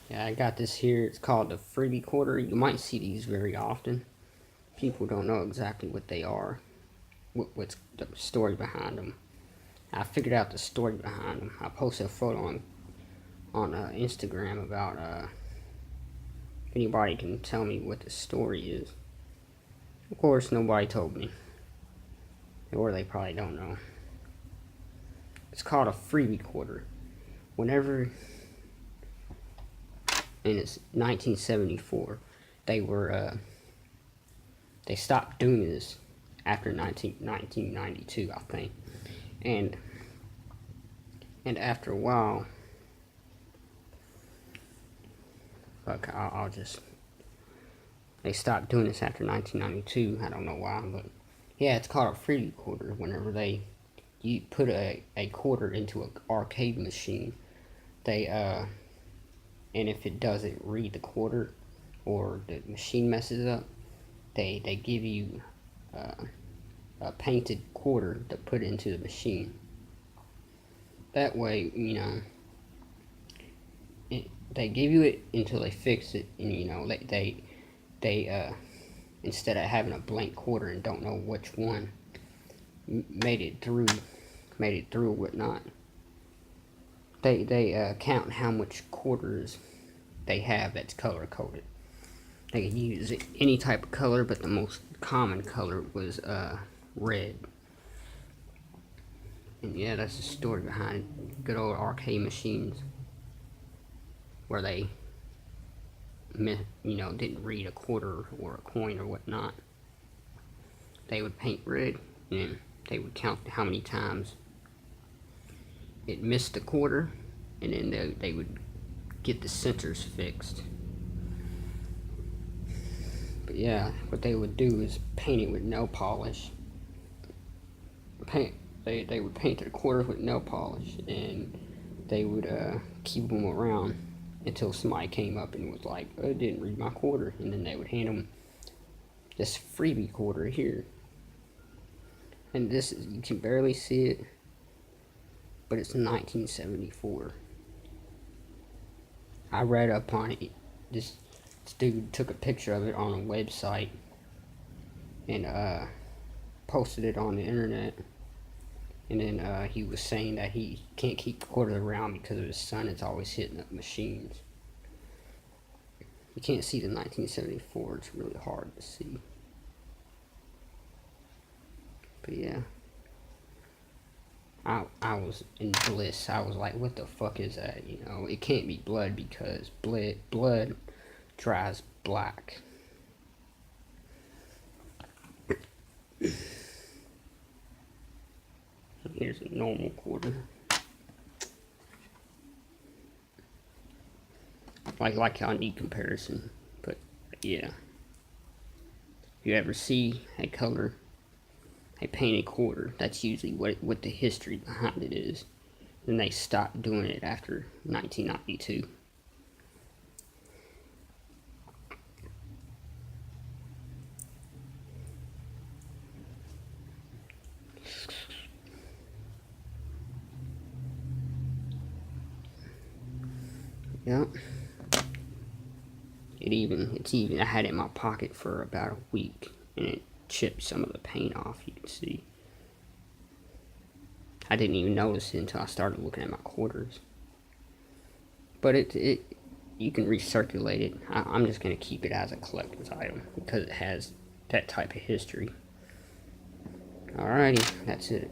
Yeah, I got this here. It's called the freebie quarter. You might see these very often. People don't know exactly what they are, what's the story behind them. I figured out the story behind them. I posted a photo on Instagram about if anybody can tell me what the story is. Of course, nobody told me, or they probably don't know. It's called a freebie quarter. Whenever, and it's 1974, they stopped doing this after 1992, I think, and after a while, fuck, I'll just, they stopped doing this after 1992. I don't know why, but yeah, it's called a freebie quarter. Whenever you put a quarter into an arcade machine, they and if it doesn't read the quarter or the machine messes up, they give you a painted quarter to put into the machine. That way, they give you it until they fix it, and they instead of having a blank quarter and don't know which one made it through or whatnot, they count how much quarters they have that's color coded. They can use any type of color, but the most common color was red. And yeah, that's the story behind good old arcade machines, where they, didn't read a quarter or a coin or whatnot. They would paint red, and they would count how many times it missed a quarter, and then they would get the sensors fixed. But yeah, what they would do is paint it with nail polish. They would paint their quarters with nail polish, and they would keep them around until somebody came up and was like, "Oh, it didn't read my quarter," and then they would hand them this freebie quarter here. And this is, you can barely see it, but it's 1974. I read up on it. This dude took a picture of it on a website and posted it on the internet. And then he was saying that he can't keep quarters around because of his son is always hitting up machines. You can't see the 1974. It's really hard to see. But yeah, I was in bliss. I was like, what the fuck is that? It can't be blood because blood dries black. Here's a normal quarter. Like I need comparison, but yeah. If you ever see a painted quarter, that's usually what the history behind it is. And they stopped doing it after 1992. Yep. It's even, I had it in my pocket for about a week, and it chipped some of the paint off, you can see. I didn't even notice it until I started looking at my quarters. But you can recirculate it. I'm just going to keep it as a collector's item because it has that type of history. Alrighty, that's it.